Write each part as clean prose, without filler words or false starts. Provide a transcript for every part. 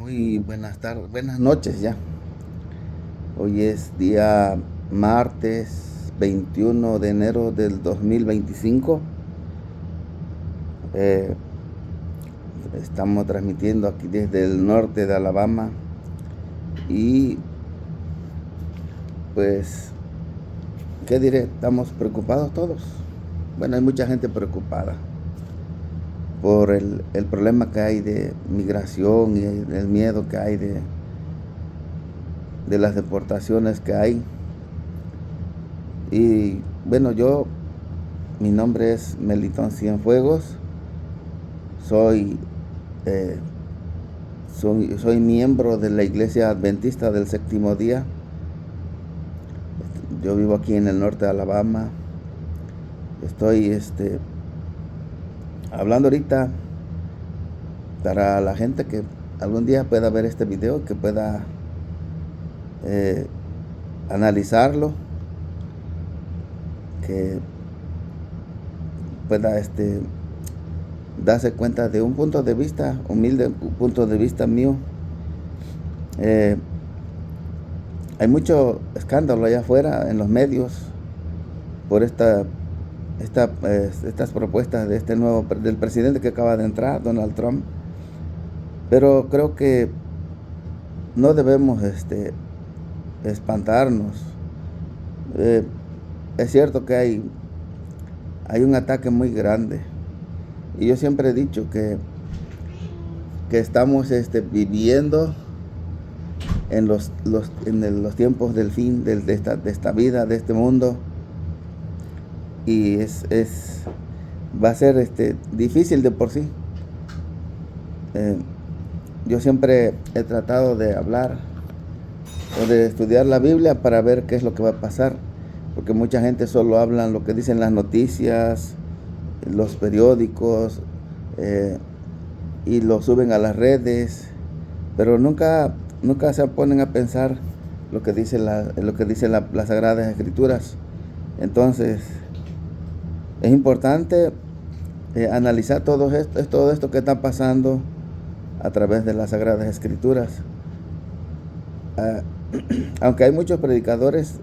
Muy buenas tardes, buenas noches ya. Hoy es día martes 21 de enero del 2025. Eh, Estamos transmitiendo aquí desde el norte de Alabama y pues, ¿qué diré? Estamos preocupados todos. Bueno, hay mucha gente preocupada por el problema que hay de migración y el miedo que hay de las deportaciones que hay. Y bueno, mi nombre es Melitón Cienfuegos, soy, eh, soy miembro de la Iglesia Adventista del Séptimo Día. Yo vivo aquí en el norte de Alabama. Estoy hablando ahorita para la gente que algún día pueda ver este video, que pueda analizarlo, que pueda darse cuenta de un punto de vista, humilde punto de vista mío. Hay mucho escándalo allá afuera en los medios por estas propuestas de del presidente que acaba de entrar, Donald Trump. Pero creo que no debemos espantarnos. Es cierto que hay un ataque muy grande. Y yo siempre he dicho que estamos viviendo en los tiempos del fin de esta vida, de este mundo. Y va a ser difícil de por sí. Yo siempre he tratado de hablar o de estudiar la Biblia para ver qué es lo que va a pasar, porque mucha gente solo habla lo que dicen las noticias, los periódicos, y lo suben a las redes, pero nunca se ponen a pensar lo que dice las Sagradas Escrituras. Entonces es importante analizar todo esto que está pasando a través de las Sagradas Escrituras. Aunque hay muchos predicadores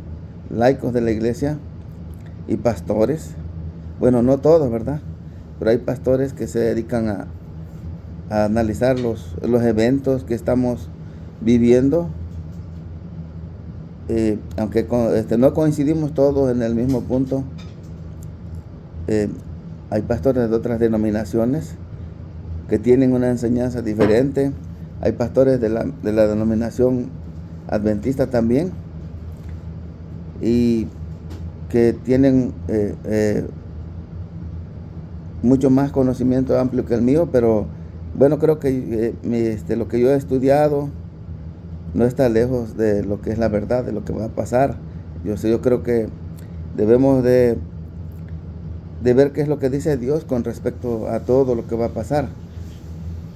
laicos de la iglesia y pastores, bueno, no todos, ¿verdad? Pero hay pastores que se dedican a analizar los eventos que estamos viviendo. Aunque no coincidimos todos en el mismo punto, hay pastores de otras denominaciones que tienen una enseñanza diferente. Hay pastores de la denominación adventista también, y que tienen mucho más conocimiento amplio que el mío, pero bueno, creo que lo que yo he estudiado no está lejos de lo que es la verdad, de lo que va a pasar. Yo creo que debemos de ver qué es lo que dice Dios con respecto a todo lo que va a pasar.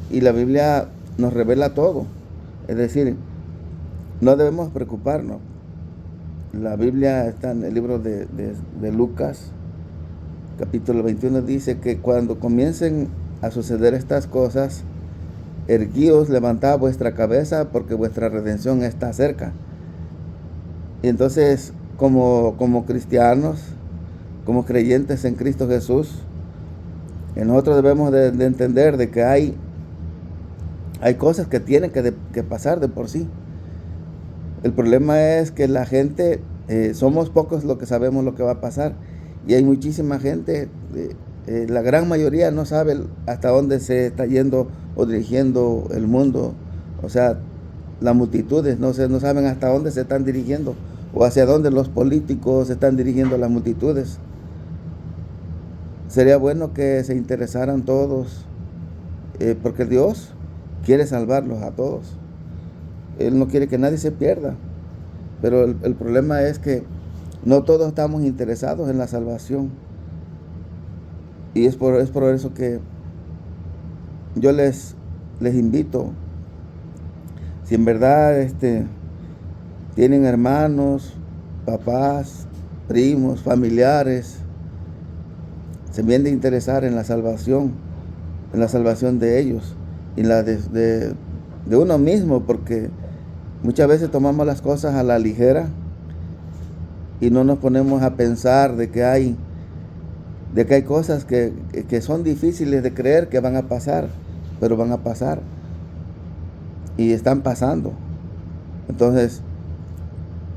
Y la Biblia nos revela todo. Es decir, no debemos preocuparnos. La Biblia está en el libro de Lucas, capítulo 21, dice que cuando comiencen a suceder estas cosas, erguíos, levantad vuestra cabeza, porque vuestra redención está cerca. Y entonces, como cristianos, como creyentes en Cristo Jesús, nosotros debemos de entender de que hay cosas que tienen que pasar de por sí. El problema es que la gente, somos pocos los que sabemos lo que va a pasar, y hay muchísima gente, la gran mayoría no sabe hasta dónde se está yendo o dirigiendo el mundo. O sea, las multitudes no saben hasta dónde se están dirigiendo, o hacia dónde los políticos se están dirigiendo las multitudes. Sería bueno que se interesaran todos, porque Dios quiere salvarlos a todos. Él no quiere que nadie se pierda. Pero el problema es que no todos estamos interesados en la salvación. Y es por eso que yo les invito, si en verdad tienen hermanos, papás, primos, familiares, se vienen de interesar en la salvación de ellos, y la de de uno mismo, porque muchas veces tomamos las cosas a la ligera y no nos ponemos a pensar de que hay cosas que son difíciles de creer que van a pasar, pero van a pasar y están pasando. Entonces,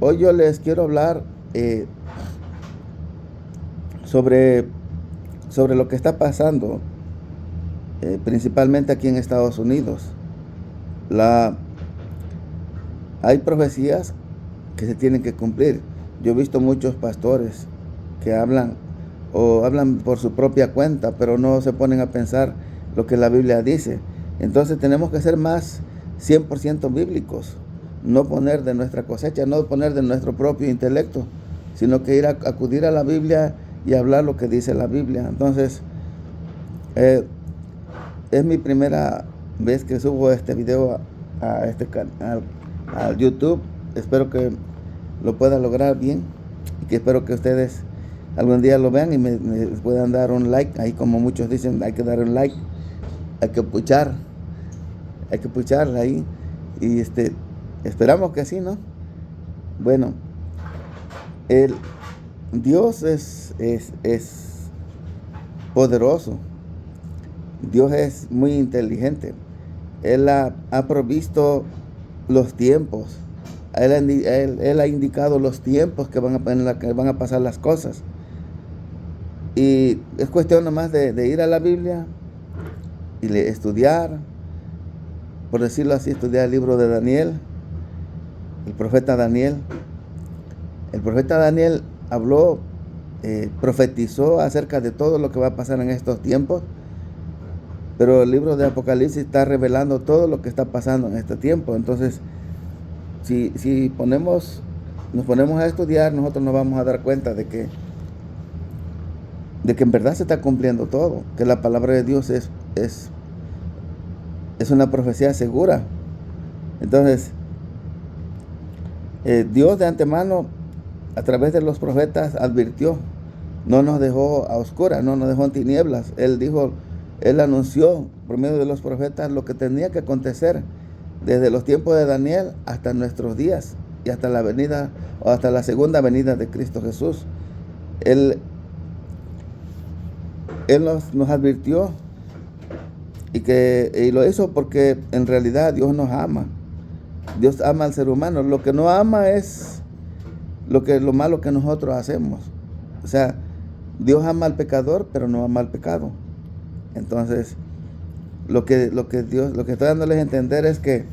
hoy yo les quiero hablar sobre lo que está pasando, principalmente aquí en Estados Unidos. Hay profecías que se tienen que cumplir. Yo he visto muchos pastores que hablan por su propia cuenta, pero no se ponen a pensar lo que la Biblia dice. Entonces tenemos que ser más 100% bíblicos, no poner de nuestra cosecha, no poner de nuestro propio intelecto, sino que acudir a la Biblia y hablar lo que dice la Biblia. Entonces, es mi primera vez que subo este video a este canal, a YouTube. Espero que lo pueda lograr bien y que espero que ustedes algún día lo vean y me puedan dar un like. Ahí, como muchos dicen, hay que dar un like, hay que puchar ahí, y esperamos que así, ¿no? Bueno, Dios es poderoso. Dios es muy inteligente. Él ha provisto los tiempos. Él ha indicado los tiempos que van a pasar las cosas. Y es cuestión nomás de ir a la Biblia y estudiar, por decirlo así, estudiar el libro de Daniel, el profeta Daniel. El profeta Daniel habló, profetizó acerca de todo lo que va a pasar en estos tiempos, pero el libro de Apocalipsis está revelando todo lo que está pasando en este tiempo. Entonces, si nos ponemos a estudiar, nosotros nos vamos a dar cuenta de que en verdad se está cumpliendo todo, que la palabra de Dios es una profecía segura. Entonces, Dios de antemano, a través de los profetas, advirtió, no nos dejó a oscuras, no nos dejó en tinieblas. Él anunció por medio de los profetas lo que tenía que acontecer desde los tiempos de Daniel hasta nuestros días y hasta la segunda venida de Cristo Jesús. Él nos advirtió y lo hizo porque en realidad Dios nos ama. Dios ama al ser humano. Lo que no ama es lo malo que nosotros hacemos. O sea, Dios ama al pecador, pero no ama al pecado. Entonces, lo que estoy dándoles a entender es que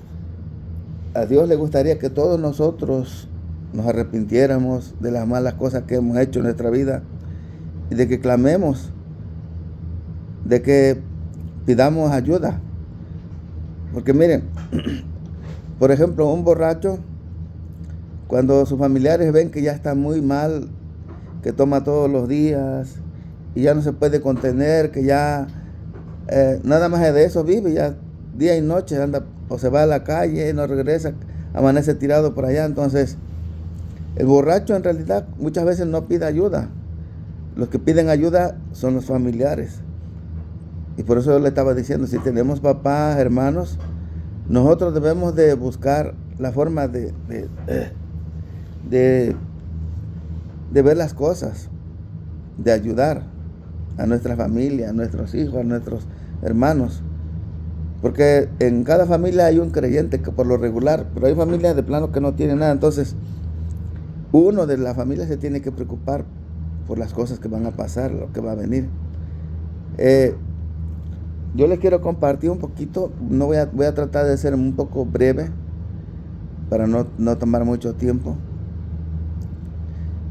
a Dios le gustaría que todos nosotros nos arrepintiéramos de las malas cosas que hemos hecho en nuestra vida y de que clamemos, de que pidamos ayuda. Porque miren, por ejemplo, un borracho, cuando sus familiares ven que ya está muy mal, que toma todos los días y ya no se puede contener, que ya nada más de eso vive, ya día y noche anda o se va a la calle, no regresa, amanece tirado por allá. Entonces, el borracho en realidad muchas veces no pide ayuda. Los que piden ayuda son los familiares. Y por eso yo le estaba diciendo, si tenemos papás, hermanos, nosotros debemos de buscar la forma de ver las cosas, de ayudar a nuestra familia, a nuestros hijos, a nuestros hermanos. Porque en cada familia hay un creyente que por lo regular, pero hay familias de plano que no tienen nada. Entonces, uno de la familia se tiene que preocupar por las cosas que van a pasar, lo que va a venir. Yo les quiero compartir un poquito, voy a tratar de ser un poco breve para no tomar mucho tiempo.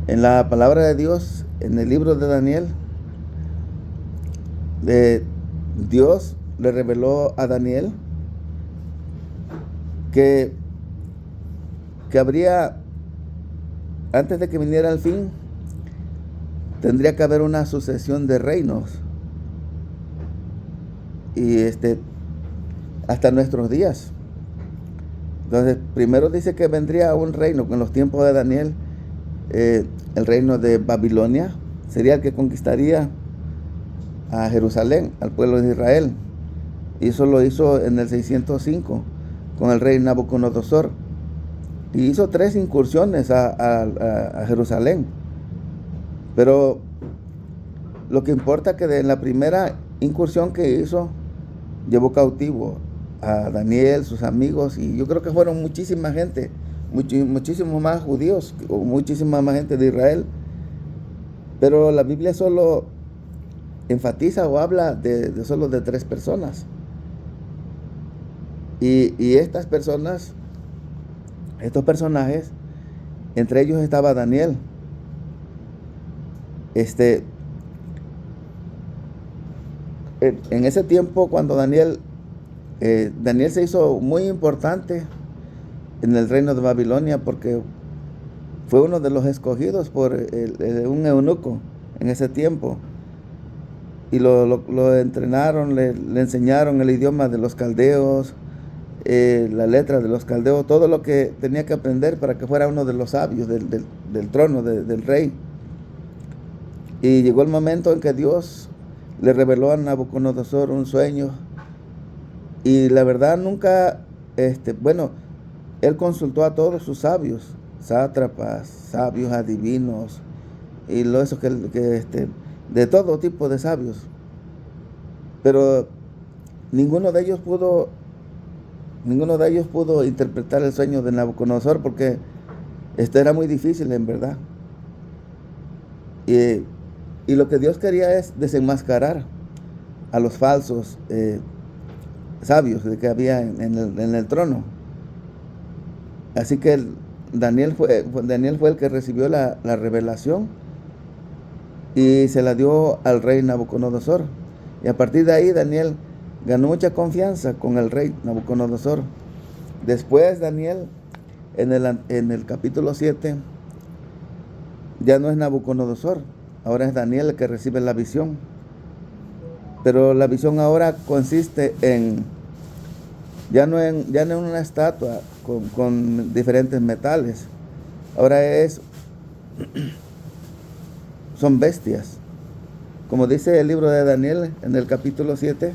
En la palabra de Dios, en el libro de Daniel, Dios le reveló a Daniel que habría, antes de que viniera el fin, tendría que haber una sucesión de reinos. Y hasta nuestros días. Entonces, primero dice que vendría un reino. En los tiempos de Daniel, el reino de Babilonia sería el que conquistaría a Jerusalén, al pueblo de Israel. Y eso lo hizo en el 605. con el rey Nabucodonosor. Y hizo 3 incursiones a Jerusalén. Pero lo que importa es que en la primera incursión que hizo, llevó cautivo a Daniel, sus amigos, y yo creo que fueron muchísima gente, muchísimos más judíos, o muchísima más gente de Israel. Pero la Biblia solo enfatiza o habla solo de 3 personas. Y estas personas, estos personajes, entre ellos estaba Daniel. En ese tiempo, cuando Daniel se hizo muy importante en el reino de Babilonia, porque fue uno de los escogidos por un eunuco en ese tiempo. Y lo entrenaron, le enseñaron el idioma de los caldeos, la letra de los caldeos, todo lo que tenía que aprender para que fuera uno de los sabios del trono del rey. Y llegó el momento en que Dios le reveló a Nabucodonosor un sueño. Y la verdad nunca, él consultó a todos sus sabios, sátrapas, sabios adivinos, y eso de todo tipo de sabios. Pero ninguno de ellos pudo interpretar el sueño de Nabucodonosor, porque era muy difícil en verdad. Y lo que Dios quería es desenmascarar a los falsos sabios que había en el trono. Así que Daniel fue el que recibió la revelación y se la dio al rey Nabucodonosor. Y a partir de ahí Daniel ganó mucha confianza con el rey Nabucodonosor. Después Daniel, en el capítulo 7, ya no es Nabucodonosor, ahora es Daniel el que recibe la visión. Pero la visión ahora consiste ya no en una estatua con diferentes metales. Ahora son bestias. Como dice el libro de Daniel en el capítulo 7,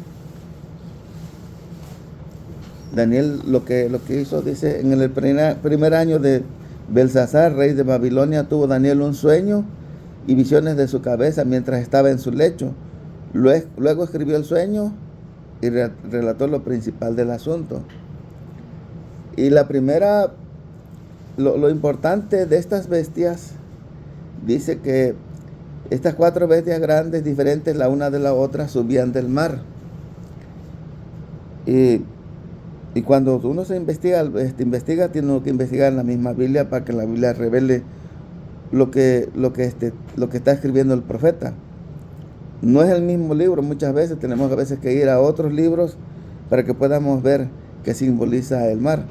Daniel lo que hizo, dice: en el primer año de Belsasar, rey de Babilonia, tuvo Daniel un sueño y visiones de su cabeza mientras estaba en su lecho. Luego escribió el sueño y relató lo principal del asunto. Y lo importante de estas bestias, dice que estas 4 bestias grandes, diferentes la una de la otra, subían del mar. Y cuando uno se investiga, tiene que investigar en la misma Biblia para que la Biblia revele lo que está escribiendo el profeta. No es el mismo libro, muchas veces tenemos que ir a otros libros para que podamos ver qué simboliza el mar.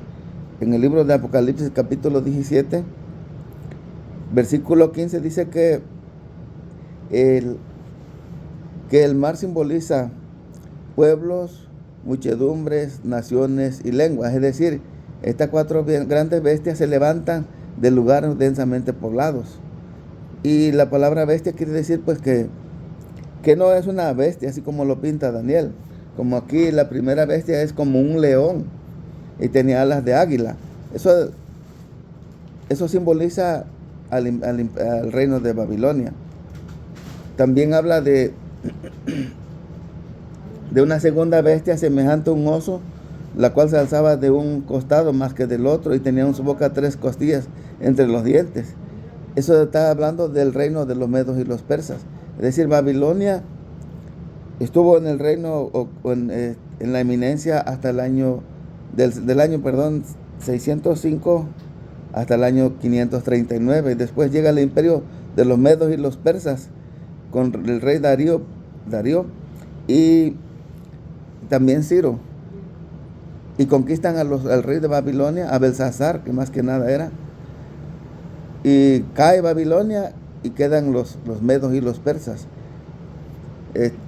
En el libro de Apocalipsis, capítulo 17, versículo 15, dice que el mar simboliza pueblos, muchedumbres, naciones y lenguas. Es decir, estas 4 grandes bestias se levantan de lugares densamente poblados. Y la palabra bestia quiere decir pues que no es una bestia así como lo pinta Daniel. Como aquí la primera bestia es como un león y tenía alas de águila. Eso simboliza al reino de Babilonia. También habla de una segunda bestia semejante a un oso, la cual se alzaba de un costado más que del otro y tenía en su boca 3 costillas entre los dientes. Eso está hablando del reino de los medos y los persas. Es decir, Babilonia estuvo en el reino en la eminencia hasta el año del año 605 hasta el año 539. Después llega el imperio de los medos y los persas con el rey Darío y también Ciro, y conquistan al rey de Babilonia, a Belsasar, que más que nada era, y cae Babilonia y quedan los medos y los persas.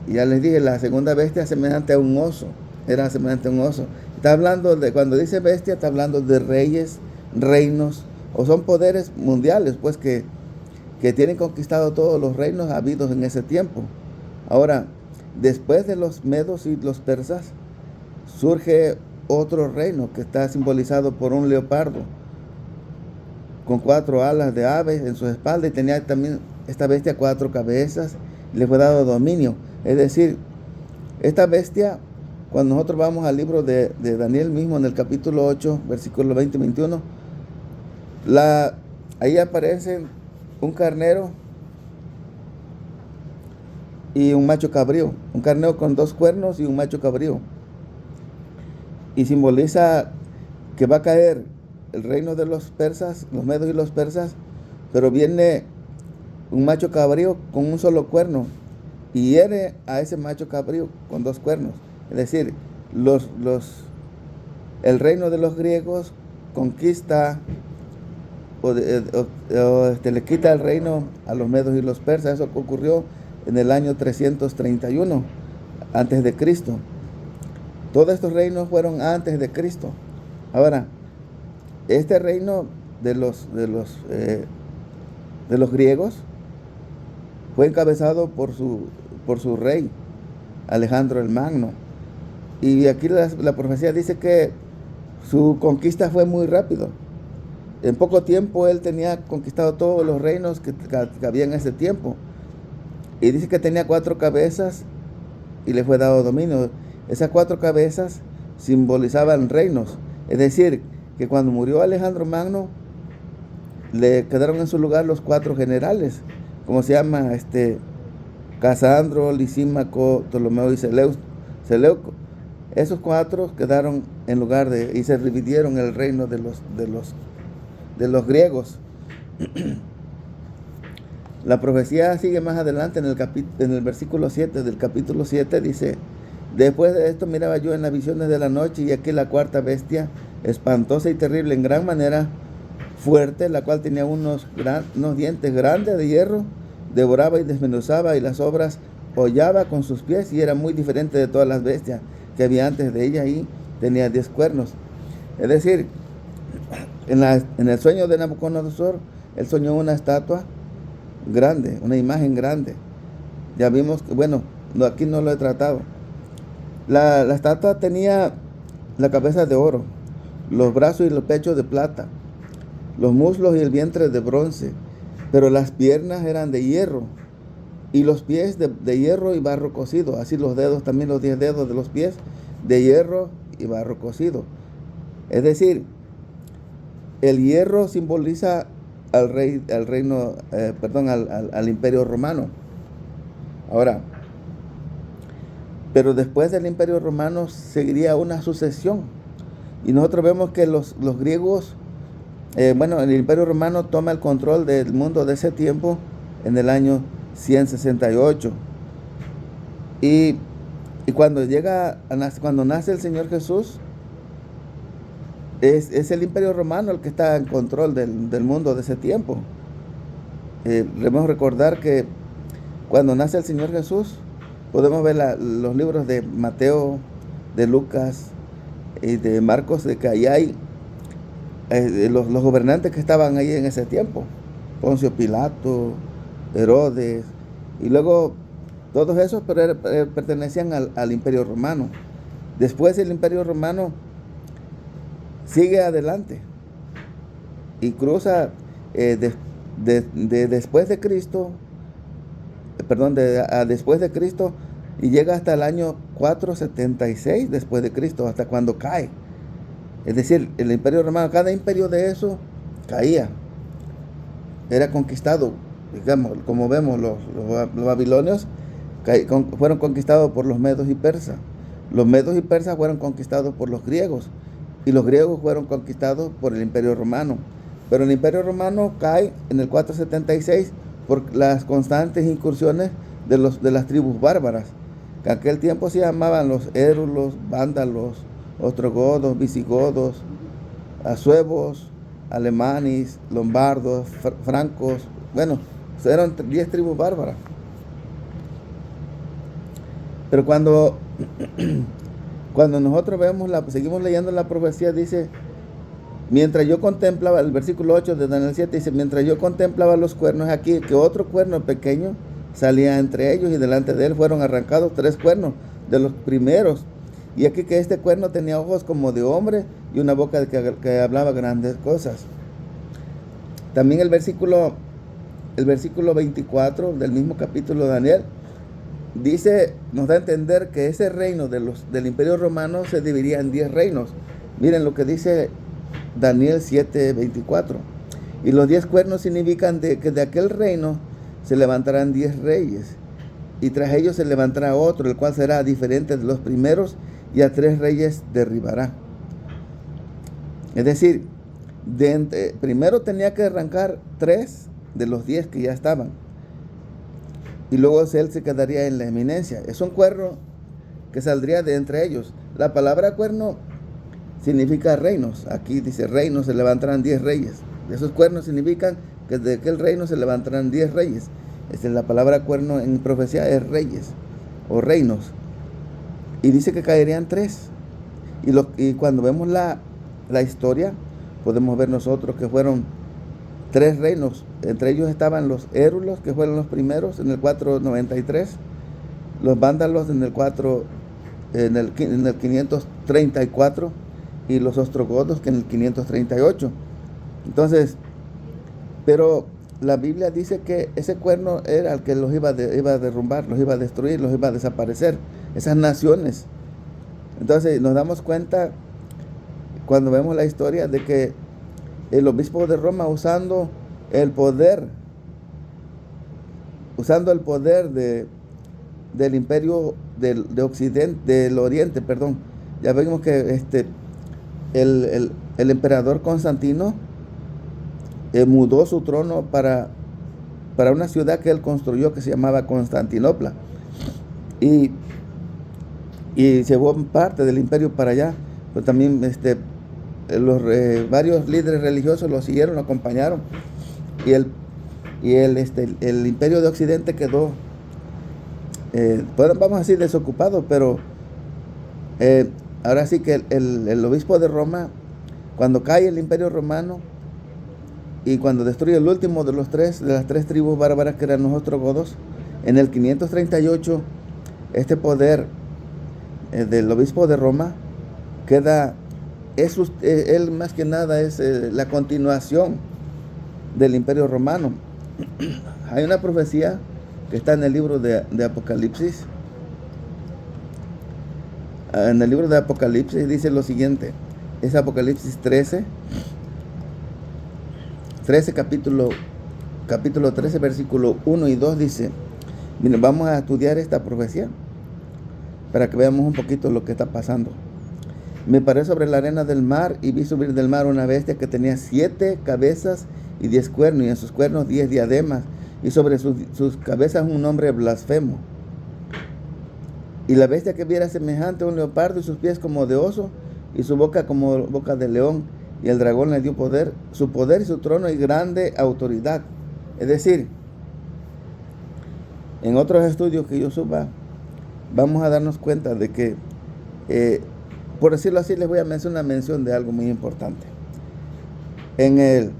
Ya les dije, la segunda bestia semejante a un oso, era semejante a un oso. Está hablando cuando dice bestia, está hablando de reyes, reinos, o son poderes mundiales, pues que tienen conquistado todos los reinos habidos en ese tiempo. Ahora, después de los medos y los persas, surge otro reino que está simbolizado por un leopardo con 4 alas de ave en su espalda, y tenía también esta bestia 4 cabezas, y le fue dado dominio. Es decir, esta bestia, cuando nosotros vamos al libro de Daniel mismo, en el capítulo 8, versículo 20 y 21, ahí aparece un carnero y un macho cabrío, un carnero con 2 cuernos y un macho cabrío, y simboliza que va a caer el reino de los persas, los medos y los persas, pero viene un macho cabrío con un solo cuerno y hiere a ese macho cabrío con 2 cuernos. Es decir, el reino de los griegos conquista le quita el reino a los medos y los persas. Eso ocurrió en el año 331 antes de Cristo. Todos estos reinos fueron antes de Cristo. Ahora, este reino de los griegos fue encabezado por su rey, Alejandro el Magno. Y aquí la profecía dice que su conquista fue muy rápido. En poco tiempo él tenía conquistado todos los reinos que había en ese tiempo. Y dice que tenía 4 cabezas y le fue dado dominio. Esas 4 cabezas simbolizaban reinos. Es decir, que cuando murió Alejandro Magno, le quedaron en su lugar los 4 generales, como se llama, Casandro, Lisímaco, Ptolomeo y Seleuco. Esos 4 quedaron en lugar y se dividieron el reino de los griegos. La profecía sigue más adelante en el versículo 7 del capítulo 7, dice: después de esto miraba yo en las visiones de la noche, y aquí la 4ª bestia, espantosa y terrible en gran manera, fuerte, la cual tenía unos dientes grandes de hierro, devoraba y desmenuzaba, y las obras hollaba con sus pies, y era muy diferente de todas las bestias que había antes de ella, y tenía 10 cuernos. Es decir, en el sueño de Nabucodonosor, él soñó una estatua grande, una imagen grande. Ya vimos que, bueno, aquí no lo he tratado. La estatua tenía la cabeza de oro, los brazos y los pechos de plata, los muslos y el vientre de bronce, pero las piernas eran de hierro, y los pies de hierro y barro cocido, así los dedos, también los 10 dedos de los pies, de hierro y barro cocido. Es decir, el hierro simboliza al Imperio Romano. Ahora, pero después del Imperio Romano seguiría una sucesión, y nosotros vemos que los griegos, el Imperio Romano toma el control del mundo de ese tiempo en el año 168, y cuando nace el Señor Jesús, es el Imperio Romano el que está en control del mundo de ese tiempo. Debemos recordar que cuando nace el Señor Jesús, podemos ver los libros de Mateo, de Lucas y de Marcos, de que ahí hay los gobernantes que estaban ahí en ese tiempo: Poncio Pilato, Herodes, y luego todos esos pertenecían al Imperio Romano. Después el Imperio Romano sigue adelante y cruza después de Cristo, después de Cristo, y llega hasta el año 476 después de Cristo, hasta cuando cae. Es decir, el Imperio Romano, cada imperio de eso caía, era conquistado. Digamos, como vemos, los babilonios fueron conquistados por los medos y persas. Los medos y persas fueron conquistados por los griegos, y los griegos fueron conquistados por el Imperio Romano. Pero el Imperio Romano cae en el 476 por las constantes incursiones de las tribus bárbaras, que en aquel tiempo se llamaban los érulos, vándalos, ostrogodos, visigodos, asuevos, alemanes, lombardos, francos. Bueno, eran 10 tribus bárbaras. Pero cuando nosotros seguimos leyendo la profecía, dice: mientras yo contemplaba, el versículo 8 de Daniel 7 dice: mientras yo contemplaba los cuernos, aquí que otro cuerno pequeño salía entre ellos, y delante de él fueron arrancados 3 cuernos de los primeros, Y aquí que este cuerno tenía ojos como de hombre y una boca que hablaba grandes cosas. También el versículo 24 del mismo capítulo de Daniel dice, nos da a entender que ese reino del Imperio Romano se dividía en 10 reinos. Miren lo que dice Daniel 7:24. Y los 10 cuernos significan que de aquel reino se levantarán 10 reyes, y tras ellos se levantará otro, el cual será diferente de los primeros, y a 3 reyes derribará. Es decir, primero tenía que arrancar 3 de los 10 que ya estaban, y luego él se quedaría en la eminencia. Es un cuerno que saldría de entre ellos. La palabra cuerno significa reinos. Aquí dice reinos, se levantarán 10 reyes. Esos cuernos significan que de aquel reino se levantarán 10 reyes. La palabra cuerno en profecía es reyes o reinos. Y dice que caerían 3. Y cuando vemos la historia, podemos ver nosotros que fueron 3 reinos. Entre ellos estaban los érulos, que fueron los primeros en el 493, los vándalos en el 534 y los ostrogodos que en el 538. Entonces, pero la Biblia dice que ese cuerno era el que los iba a derrumbar, los iba a destruir, los iba a desaparecer, esas naciones. Entonces nos damos cuenta cuando vemos la historia de que el obispo de Roma, usando el poder del imperio de Occidente, del Oriente, perdón. Ya vemos que el emperador Constantino mudó su trono para una ciudad que él construyó que se llamaba Constantinopla, y llevó parte del imperio para allá. Pero también varios líderes religiosos lo siguieron, lo acompañaron, y el imperio de Occidente quedó, vamos a decir, desocupado. Pero ahora sí que el obispo de Roma, cuando cae el imperio romano y cuando destruye el último de las 3 tribus bárbaras que eran los ostrogodos, en el 538, este poder del obispo de Roma queda, él más que nada es la continuación del imperio romano. Hay una profecía que está en el libro de Apocalipsis. En el libro de Apocalipsis dice lo siguiente. Es Apocalipsis 13, capítulo 13, versículo 1 y 2 dice. Miren, vamos a estudiar esta profecía para que veamos un poquito lo que está pasando. Me paré sobre la arena del mar y vi subir del mar una bestia que tenía 7 cabezas y 10 cuernos, y en sus cuernos 10 diademas, y sobre sus cabezas un nombre blasfemo. Y la bestia que viera semejante a un leopardo, y sus pies como de oso, y su boca como boca de león. Y el dragón le dio poder, su poder y su trono y grande autoridad. Es decir, en otros estudios que yo suba, vamos a darnos cuenta de que, por decirlo así, les voy a hacer una mención de algo muy importante. En el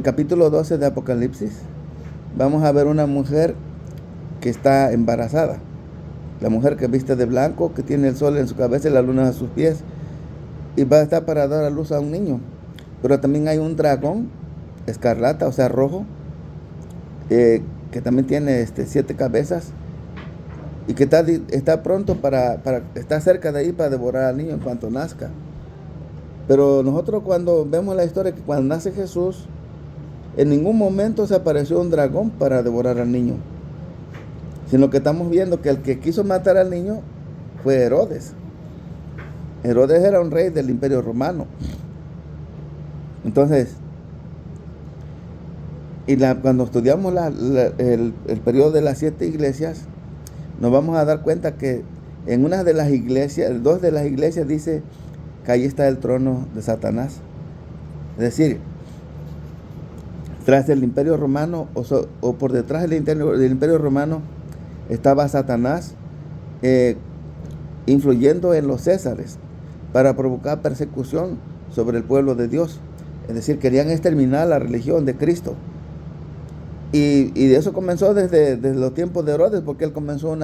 capítulo 12 de Apocalipsis, vamos a ver una mujer que está embarazada. La mujer que viste de blanco, que tiene el sol en su cabeza y la luna a sus pies, y va a estar para dar a luz a un niño. Pero también hay un dragón escarlata, o sea rojo, que también tiene 7 cabezas, y que está pronto está cerca de ahí para devorar al niño en cuanto nazca. Pero nosotros cuando vemos la historia, que cuando nace Jesús, en ningún momento se apareció un dragón para devorar al niño, sino que estamos viendo que el que quiso matar al niño fue Herodes. Herodes era un rey del imperio romano. Entonces, cuando estudiamos el periodo de las 7 iglesias, nos vamos a dar cuenta que en una de las iglesias, 2 de las iglesias, dice que ahí está el trono de Satanás. Es decir, tras el imperio romano, o por detrás del imperio romano, estaba Satanás influyendo en los césares para provocar persecución sobre el pueblo de Dios. Es decir, querían exterminar la religión de Cristo. Y eso comenzó desde los tiempos de Herodes, porque él comenzó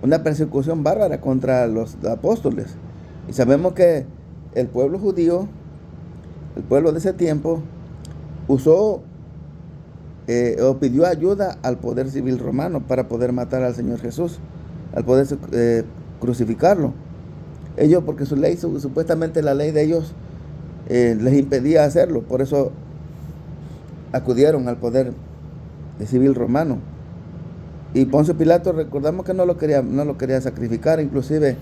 una persecución bárbara contra los apóstoles. Y sabemos que el pueblo judío, el pueblo de ese tiempo, usó o pidió ayuda al poder civil romano para poder matar al Señor Jesús, al poder crucificarlo. Ellos, porque su ley, supuestamente la ley de ellos les impedía hacerlo, por eso acudieron al poder civil romano. Y Poncio Pilato, recordamos que no lo quería sacrificar, inclusive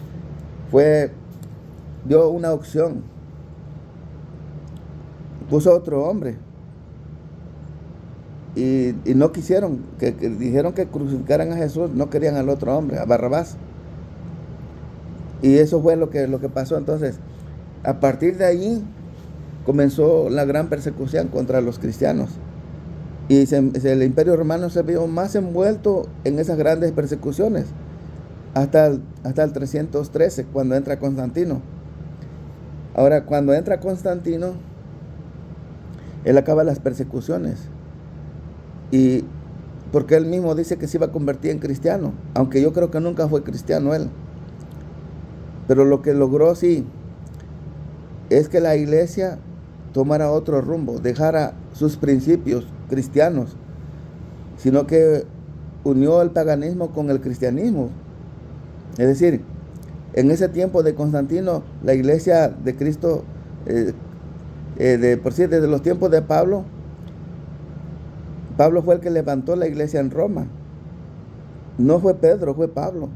dio una opción, puso otro hombre, y no quisieron, que dijeron que crucificaran a Jesús, no querían al otro hombre, a Barrabás. Y eso fue lo que pasó. Entonces, a partir de ahí comenzó la gran persecución contra los cristianos. Y el Imperio Romano se vio más envuelto en esas grandes persecuciones hasta el 313, cuando entra Constantino. Ahora, cuando entra Constantino, él acaba las persecuciones. Y porque él mismo dice que se iba a convertir en cristiano, aunque yo creo que nunca fue cristiano él. Pero lo que logró, sí, es que la iglesia tomara otro rumbo, dejara sus principios cristianos, sino que unió el paganismo con el cristianismo. Es decir, en ese tiempo de Constantino, la iglesia de Cristo, desde los tiempos de Pablo fue el que levantó la iglesia en Roma. No fue Pedro, fue Pablo.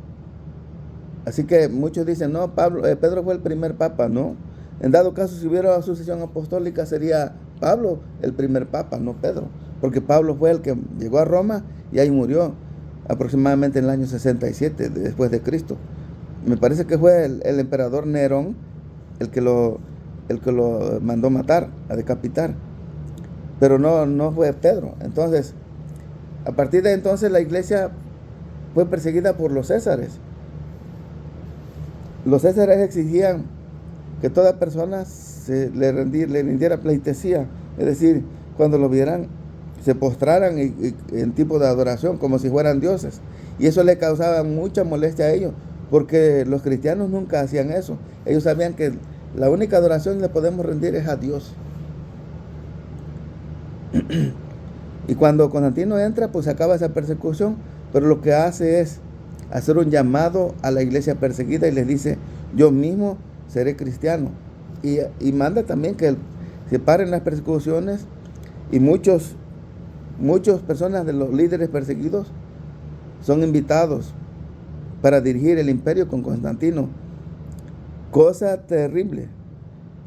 Así que muchos dicen, no, Pedro fue el primer papa. No, en dado caso, si hubiera sucesión apostólica, sería Pablo el primer papa, no Pedro, porque Pablo fue el que llegó a Roma y ahí murió aproximadamente en el año 67 después de Cristo. Me parece que fue el emperador Nerón el que lo mandó matar, a decapitar, pero no fue Pedro. Entonces, a partir de entonces, la iglesia fue perseguida por los césares. Los césares exigían que toda persona le rindiera pleitesía, es decir, cuando lo vieran, se postraran en tipo de adoración, como si fueran dioses. Y eso le causaba mucha molestia a ellos, porque los cristianos nunca hacían eso. Ellos sabían que la única adoración que le podemos rendir es a Dios. Y cuando Constantino entra, pues acaba esa persecución, pero lo que hace es hacer un llamado a la iglesia perseguida y les dice, yo mismo seré cristiano. Y manda también que se paren las persecuciones, y muchas personas de los líderes perseguidos son invitados para dirigir el imperio con Constantino. Cosa terrible,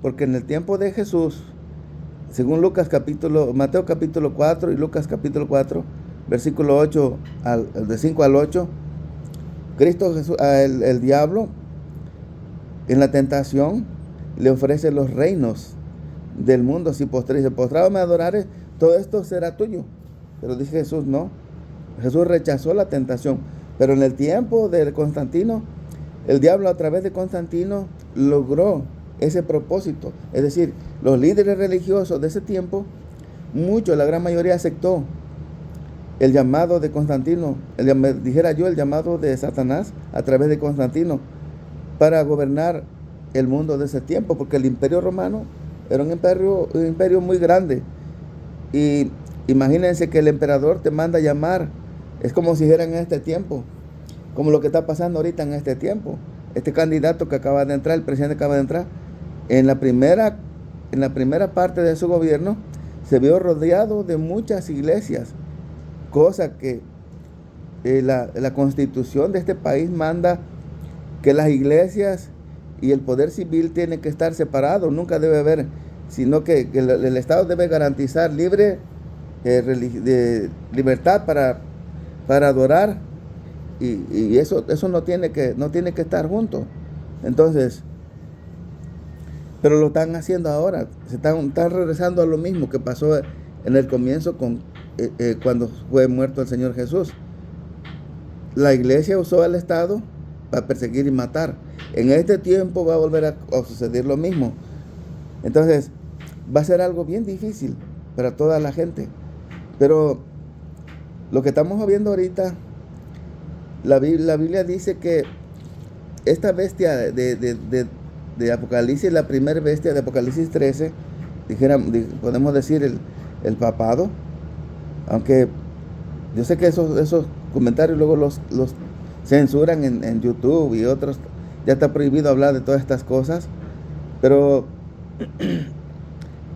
porque en el tiempo de Jesús, según Mateo capítulo 4 y Lucas capítulo 4, versículo 8, de 5 al 8, Cristo Jesús, el diablo, en la tentación, le ofrece los reinos del mundo. Si postrado me adorares, todo esto será tuyo. Pero dice Jesús, no. Jesús rechazó la tentación. Pero en el tiempo de Constantino, el diablo a través de Constantino logró ese propósito. Es decir, los líderes religiosos de ese tiempo, la gran mayoría aceptó el llamado de Constantino, el llamado de Satanás a través de Constantino para gobernar el mundo de ese tiempo, porque el Imperio Romano era un imperio muy grande. Y imagínense que el emperador te manda a llamar, es como si fuera en este tiempo, como lo que está pasando ahorita en este tiempo. Este candidato que acaba de entrar, el presidente acaba de entrar, en la primera parte de su gobierno, se vio rodeado de muchas iglesias, cosa que la constitución de este país manda que las iglesias y el poder civil tienen que estar separados, nunca debe haber, sino que el Estado debe garantizar libertad para adorar, y eso no tiene que estar junto. Entonces, pero lo están haciendo ahora, están regresando a lo mismo que pasó en el comienzo cuando fue muerto el Señor Jesús. La iglesia usó al Estado para perseguir y matar. En este tiempo va a volver a suceder lo mismo. Entonces, va a ser algo bien difícil para toda la gente. Pero lo que estamos viendo ahorita La Biblia dice que esta bestia de Apocalipsis, la primera bestia de Apocalipsis 13, podemos decir el papado, aunque yo sé que esos comentarios luego los censuran en YouTube y otros, ya está prohibido hablar de todas estas cosas, pero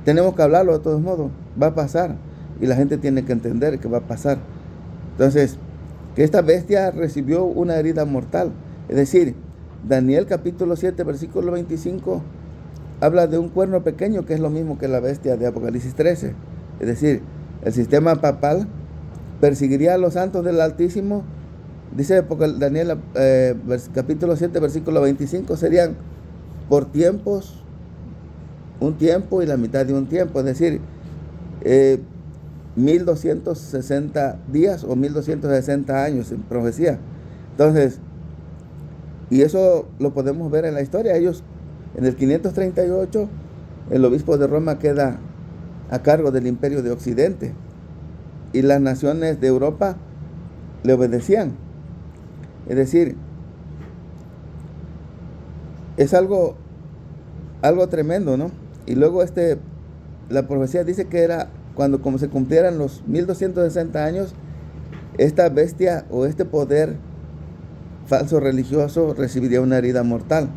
tenemos que hablarlo de todos modos, va a pasar, y la gente tiene que entender que va a pasar. Entonces, que esta bestia recibió una herida mortal, es decir, Daniel capítulo 7, versículo 25, habla de un cuerno pequeño que es lo mismo que la bestia de Apocalipsis 13. Es decir, el sistema papal perseguiría a los santos del Altísimo. Dice Daniel capítulo 7, versículo 25, serían por tiempos, un tiempo y la mitad de un tiempo. Es decir, 1260 días o 1260 años en profecía. Entonces, y eso lo podemos ver en la historia. Ellos, en el 538, el obispo de Roma queda a cargo del imperio de Occidente y las naciones de Europa le obedecían. Es decir, es algo tremendo, ¿no? Y luego la profecía dice que era cuando como se cumplieran los 1260 años, esta bestia o este poder falso religioso recibiría una herida mortal.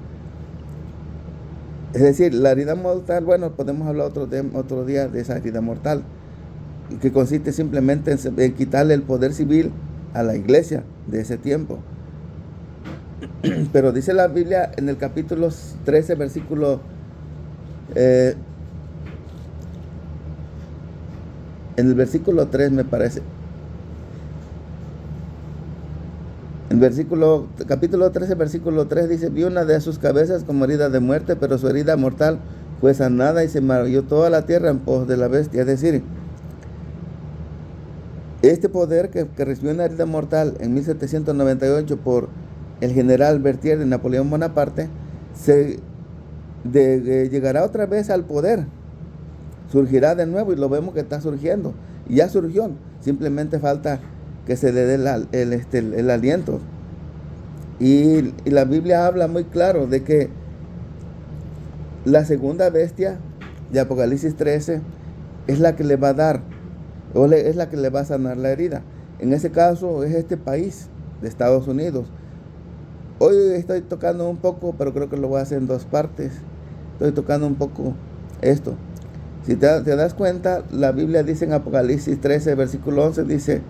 Es decir, la herida mortal, bueno, podemos hablar otro día de esa herida mortal, que consiste simplemente en quitarle el poder civil a la iglesia de ese tiempo. Pero dice la Biblia en el capítulo 13, versículo en el versículo 3 me parece. En capítulo 13, versículo 3 dice: vi una de sus cabezas como herida de muerte, pero su herida mortal fue sanada y se maravilló toda la tierra en pos de la bestia. Es decir, este poder que recibió una herida mortal en 1798 por el general Berthier de Napoleón Bonaparte, llegará otra vez al poder, surgirá de nuevo, y lo vemos que está surgiendo, y ya surgió, simplemente falta que se le dé el aliento. Y la Biblia habla muy claro de que la segunda bestia de Apocalipsis 13 es la que le va a dar, es la que le va a sanar la herida. En ese caso es este país de Estados Unidos. Hoy estoy tocando un poco, pero creo que lo voy a hacer en dos partes. Estoy tocando un poco esto. Si te das cuenta, la Biblia dice en Apocalipsis 13, versículo 11, dice: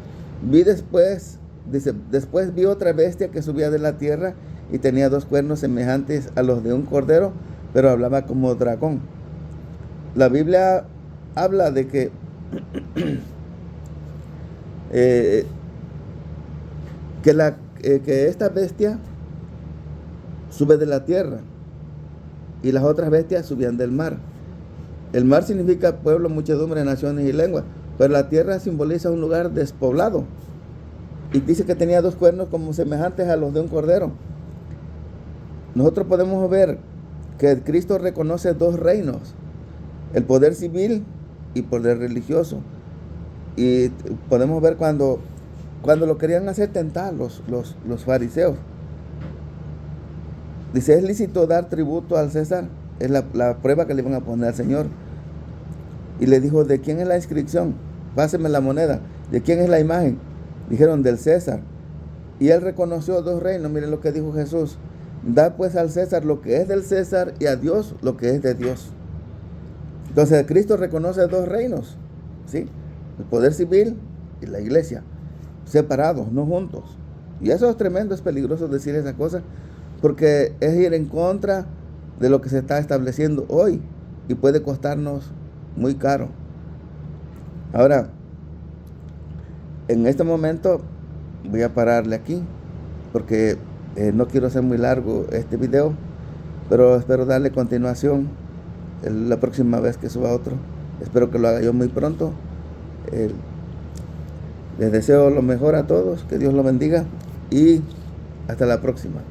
después vi otra bestia que subía de la tierra y tenía dos cuernos semejantes a los de un cordero, pero hablaba como dragón. La Biblia habla de que que esta bestia sube de la tierra y las otras bestias subían del mar. El mar significa pueblo, muchedumbre, naciones y lenguas, pero la tierra simboliza un lugar despoblado. Y dice que tenía dos cuernos como semejantes a los de un cordero. Nosotros podemos ver que Cristo reconoce dos reinos: el poder civil y poder religioso. Y podemos ver cuando lo querían hacer tentar los fariseos. Dice: ¿es lícito dar tributo al César? Es la prueba que le iban a poner al Señor. Y le dijo: ¿de quién es la inscripción? Páseme la moneda. ¿De quién es la imagen? Dijeron: del César. Y él reconoció dos reinos. Miren lo que dijo Jesús: da pues al César lo que es del César y a Dios lo que es de Dios. Entonces Cristo reconoce dos reinos, ¿sí? El poder civil y la iglesia, separados, no juntos. Y eso es tremendo, es peligroso decir esa cosa, porque es ir en contra de lo que se está estableciendo hoy y puede costarnos muy caro. Ahora, en este momento voy a pararle aquí porque no quiero hacer muy largo este video, pero espero darle continuación la próxima vez que suba otro. Espero que lo haga yo muy pronto. Les deseo lo mejor a todos, que Dios los bendiga y hasta la próxima.